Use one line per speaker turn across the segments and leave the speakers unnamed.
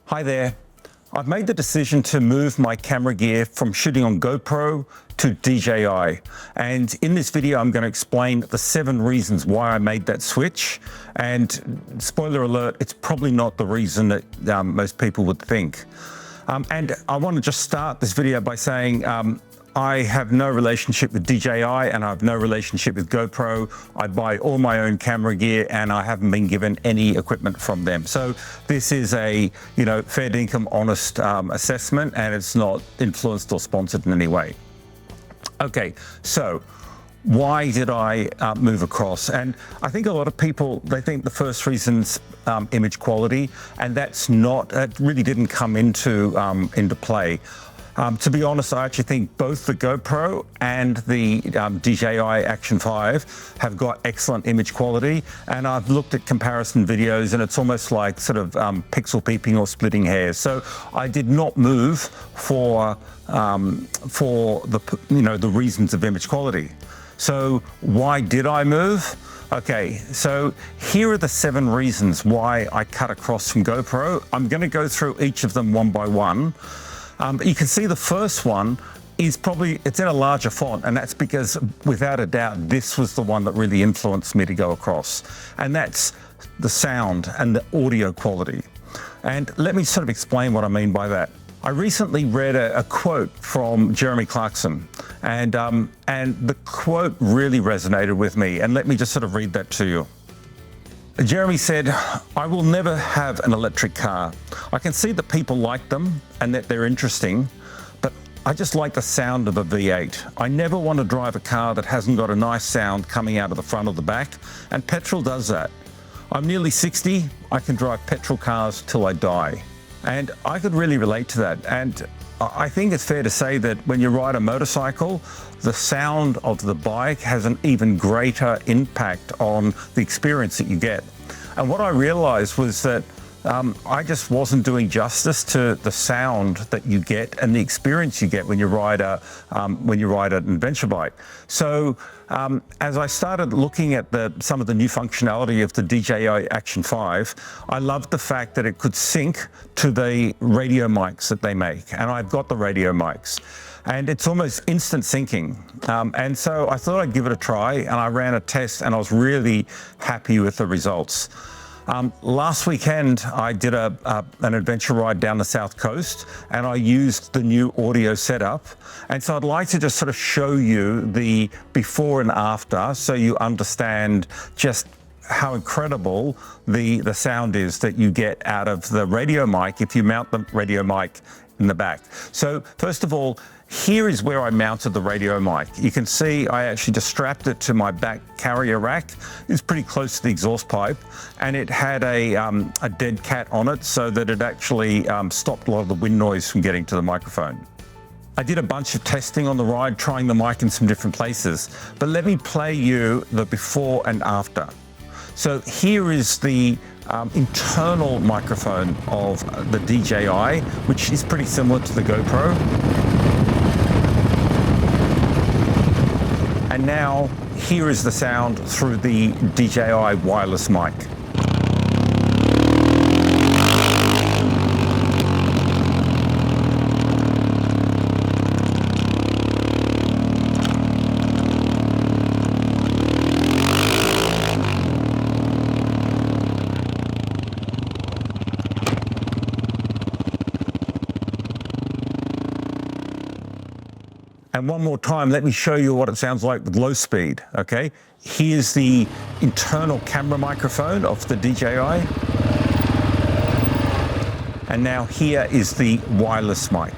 Hi there. I've made the decision to move my camera gear from shooting on GoPro to DJI. And in this video, I'm going to explain the 7 reasons why I made that switch. And spoiler alert, it's probably not the reason that most people would think. And I want to just start this video by saying I have no relationship with DJI and I have no relationship with GoPro. I buy all my own camera gear and I haven't been given any equipment from them. So this is a, fair dinkum, honest assessment, and it's not influenced or sponsored in any way. Okay, so why did I move across? And I think a lot of people, they think the first reason's image quality, and that's not, it really didn't come into play. To be honest, I actually think both the GoPro and the DJI Action 5 have got excellent image quality. And I've looked at comparison videos and it's almost like sort of pixel peeping or splitting hairs. So I did not move for the reasons of image quality. So why did I move? Okay, so here are the 7 reasons why I cut across from GoPro. I'm going to go through each of them one by one. You can see the first one is it's in a larger font, and that's because without a doubt, this was the one that really influenced me to go across. And that's the sound and the audio quality. And let me sort of explain what I mean by that. I recently read a quote from Jeremy Clarkson, and the quote really resonated with me. And let me just sort of read that to you. Jeremy said, "I will never have an electric car. I can see that people like them and that they're interesting, but I just like the sound of a V8. I never want to drive a car that hasn't got a nice sound coming out of the front or the back, and petrol does that. I'm nearly 60, I can drive petrol cars till I die." And I could really relate to that. And I think it's fair to say that when you ride a motorcycle, the sound of the bike has an even greater impact on the experience that you get. And what I realized was that I just wasn't doing justice to the sound that you get and the experience you get when you ride an adventure bike. So as I started looking at some of the new functionality of the DJI Action 5, I loved the fact that it could sync to the radio mics that they make. And I've got the radio mics. And it's almost instant syncing. And so I thought I'd give it a try, and I ran a test and I was really happy with the results. Last weekend, I did an adventure ride down the South Coast, and I used the new audio setup. And so I'd like to just sort of show you the before and after so you understand just how incredible the sound is that you get out of the radio mic if you mount the radio mic in the back. So first of all, here is where I mounted the radio mic. You can see I actually just strapped it to my back carrier rack. It's pretty close to the exhaust pipe, and it had a dead cat on it so that it actually stopped a lot of the wind noise from getting to the microphone. I did a bunch of testing on the ride, trying the mic in some different places, but let me play you the before and after. So here is the internal microphone of the DJI, which is pretty similar to the GoPro. And now here is the sound through the DJI wireless mic. And one more time, let me show you what it sounds like with low speed, okay? Here's the internal camera microphone of the DJI. And now here is the wireless mic.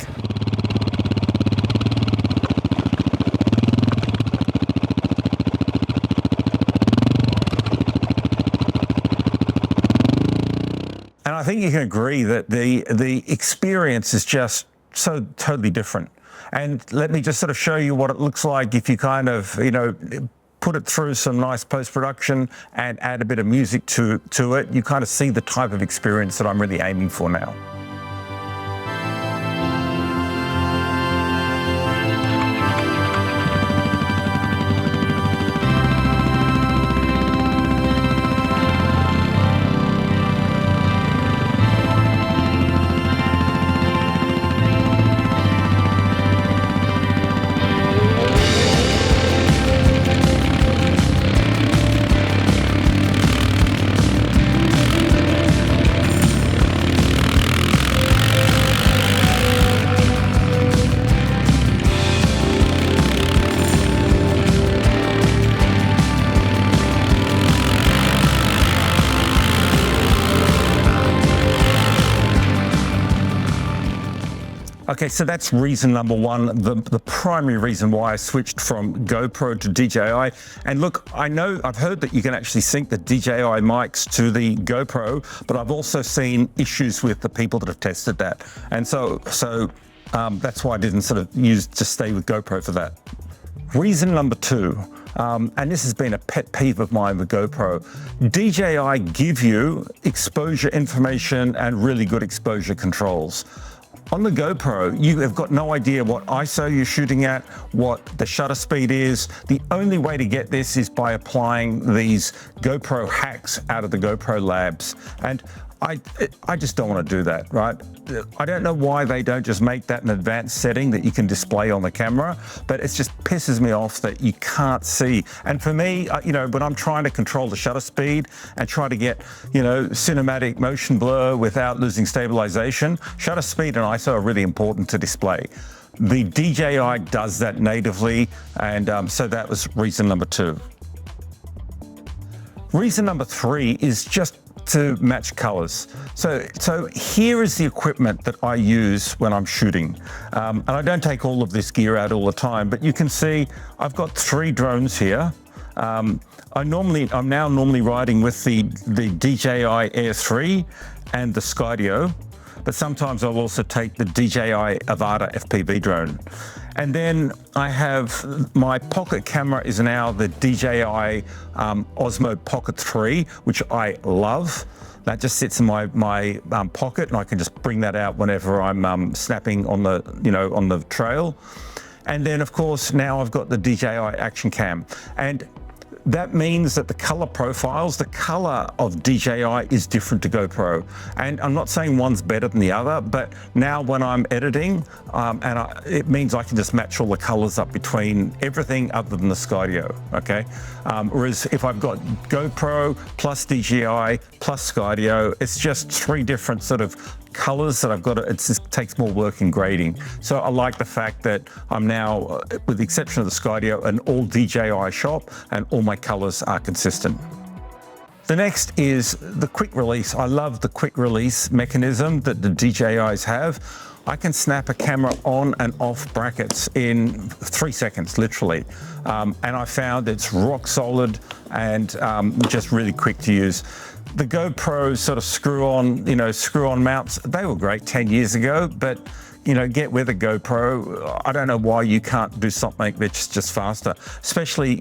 And I think you can agree that the experience is just so totally different. And let me just sort of show you what it looks like if you kind of, put it through some nice post-production and add a bit of music to it. You kind of see the type of experience that I'm really aiming for now. Okay, so that's reason number one, the primary reason why I switched from GoPro to DJI. And look, I've heard that you can actually sync the DJI mics to the GoPro, but I've also seen issues with the people that have tested that. And so that's why I didn't sort of just stay with GoPro for that. Reason number two, and this has been a pet peeve of mine with GoPro, DJI give you exposure information and really good exposure controls. On the GoPro, you have got no idea what ISO you're shooting at, what the shutter speed is. The only way to get this is by applying these GoPro hacks out of the GoPro labs. And I just don't want to do that, right? I don't know why they don't just make that an advanced setting that you can display on the camera, but it just pisses me off that you can't see. And for me, when I'm trying to control the shutter speed and try to get, cinematic motion blur without losing stabilization, shutter speed and ISO are really important to display. The DJI does that natively, and so that was reason number two. Reason number three is just to match colors. So here is the equipment that I use when I'm shooting. And I don't take all of this gear out all the time, but you can see I've got 3 drones here. I'm now normally riding with the DJI Air 3 and the Skydio, but sometimes I'll also take the DJI Avata FPV drone. And then I have my pocket camera is now the DJI Osmo Pocket 3, which I love. That just sits in my pocket, and I can just bring that out whenever I'm snapping on the trail. And then of course now I've got the DJI Action Cam, and that means that the color profiles, the color of DJI is different to GoPro. And I'm not saying one's better than the other, but now when I'm editing, it means I can just match all the colors up between everything other than the Skydio, okay? Whereas if I've got GoPro plus DJI plus Skydio, it's just 3 different sort of colors that I've got it just takes more work in grading. So I like the fact that I'm now, with the exception of the Skydio, an all DJI shop, and all my colors are consistent. The next is the quick release. I love the quick release mechanism that the DJIs have. I can snap a camera on and off brackets in 3 seconds, literally. And I found it's rock solid and just really quick to use. The GoPro sort of screw-on mounts, they were great 10 years ago, but get with a GoPro. I don't know why you can't do something that's just faster, especially,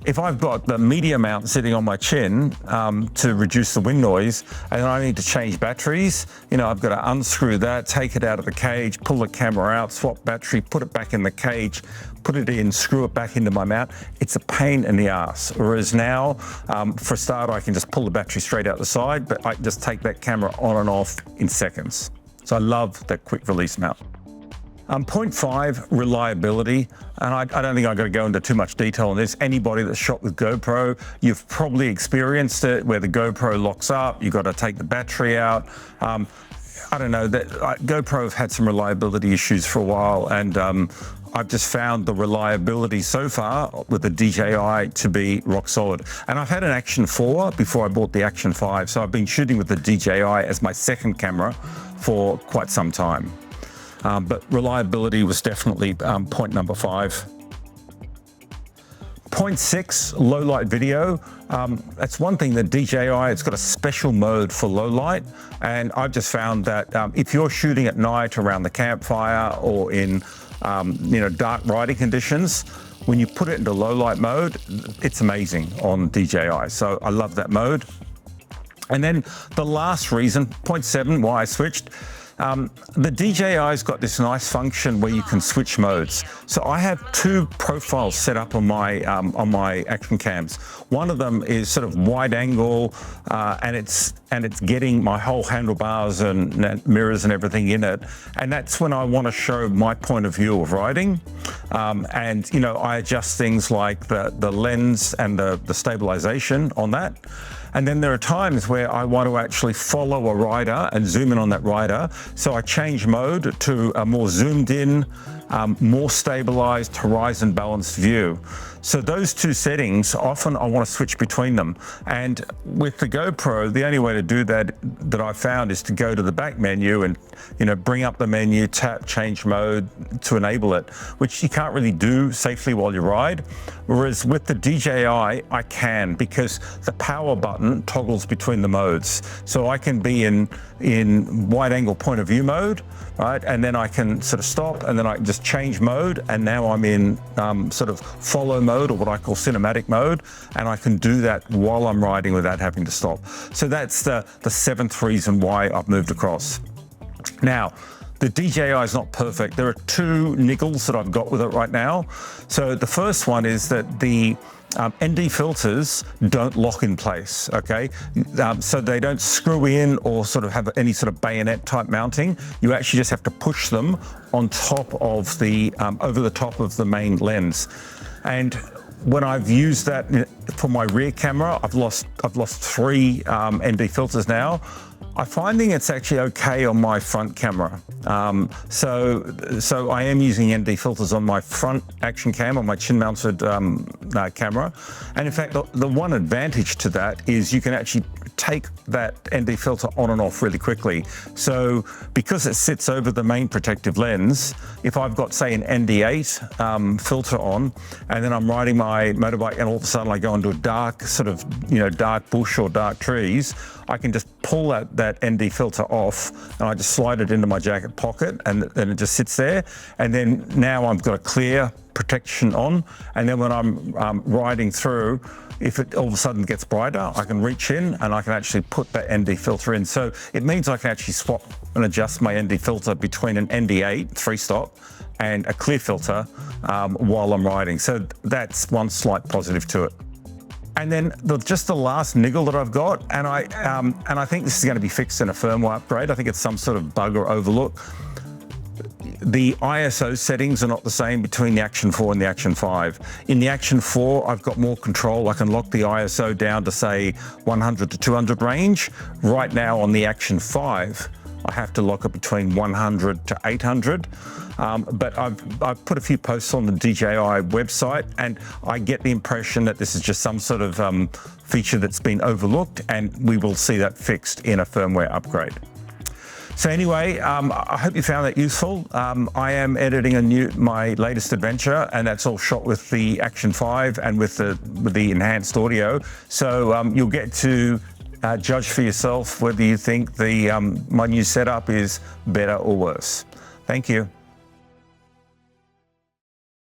if I've got the media mount sitting on my chin to reduce the wind noise, and I need to change batteries, I've got to unscrew that, take it out of the cage, pull the camera out, swap battery, put it back in the cage, put it in, screw it back into my mount. It's a pain in the ass. Whereas now, for a start, I can just pull the battery straight out the side, but I can just take that camera on and off in seconds. So I love that quick release mount. Point 5, reliability. And I don't think I've got to go into too much detail on this. Anybody that's shot with GoPro, you've probably experienced it where the GoPro locks up, you've got to take the battery out. I don't know, GoPro have had some reliability issues for a while, and I've just found the reliability so far with the DJI to be rock solid. And I've had an Action 4 before I bought the Action 5, so I've been shooting with the DJI as my second camera for quite some time. But reliability was definitely point number 5. Point 6, low light video. That's one thing that DJI, it's got a special mode for low light. And I've just found that if you're shooting at night around the campfire or in dark riding conditions, when you put it into low light mode, it's amazing on DJI. So I love that mode. And then the last reason, point 7, why I switched, the DJI's got this nice function where you can switch modes. So I have 2 profiles set up on my action cams. One of them is sort of wide angle, and it's getting my whole handlebars and mirrors and everything in it. And that's when I want to show my point of view of riding. And I adjust things like the lens and the stabilization on that. And then there are times where I want to actually follow a rider and zoom in on that rider. So I change mode to a more zoomed in more stabilized, horizon balanced view. So those two settings, often I want to switch between them. And with the GoPro, the only way to do that I found is to go to the back menu and, bring up the menu, tap change mode to enable it, which you can't really do safely while you ride. Whereas with the DJI, I can, because the power button toggles between the modes. So I can be in wide angle point of view mode, right? And then I can sort of stop, and then I can just change mode. And now I'm in sort of follow mode, or what I call cinematic mode. And I can do that while I'm riding without having to stop. So that's the seventh reason why I've moved across. Now, the DJI is not perfect. There are two niggles that I've got with it right now. So the first one is that the ND filters don't lock in place, okay? So they don't screw in or sort of have any sort of bayonet type mounting. You actually just have to push them on top of the, over the top of the main lens. And when I've used that for my rear camera, I've lost 3 ND filters now. I'm finding it's actually okay on my front camera. So I am using ND filters on my front action cam, on my chin-mounted camera. And in fact, the one advantage to that is you can actually take that ND filter on and off really quickly. So because it sits over the main protective lens, if I've got, say, an ND8 filter on, and then I'm riding my motorbike and all of a sudden I go into a dark sort of, dark bush or dark trees, I can just pull that ND filter off, and I just slide it into my jacket pocket, and then it just sits there. And then now I've got a clear protection on, and then when I'm riding through, if it all of a sudden gets brighter, I can reach in and I can actually put that ND filter in. So it means I can actually swap and adjust my ND filter between an ND8 3-stop and a clear filter while I'm riding. So that's one slight positive to it. And then just the last niggle that I've got, and I think this is going to be fixed in a firmware upgrade. I think it's some sort of bug or overlook. The ISO settings are not the same between the Action 4 and the Action 5. In the Action 4, I've got more control. I can lock the ISO down to, say, 100 to 200 range. Right now on the Action 5, I have to lock it between 100 to 800. But I've put a few posts on the DJI website, and I get the impression that this is just some sort of feature that's been overlooked, and we will see that fixed in a firmware upgrade. So anyway, I hope you found that useful. I am editing my latest adventure, and that's all shot with the Action 5 and with the enhanced audio. So you'll get to judge for yourself whether you think my new setup is better or worse. Thank you.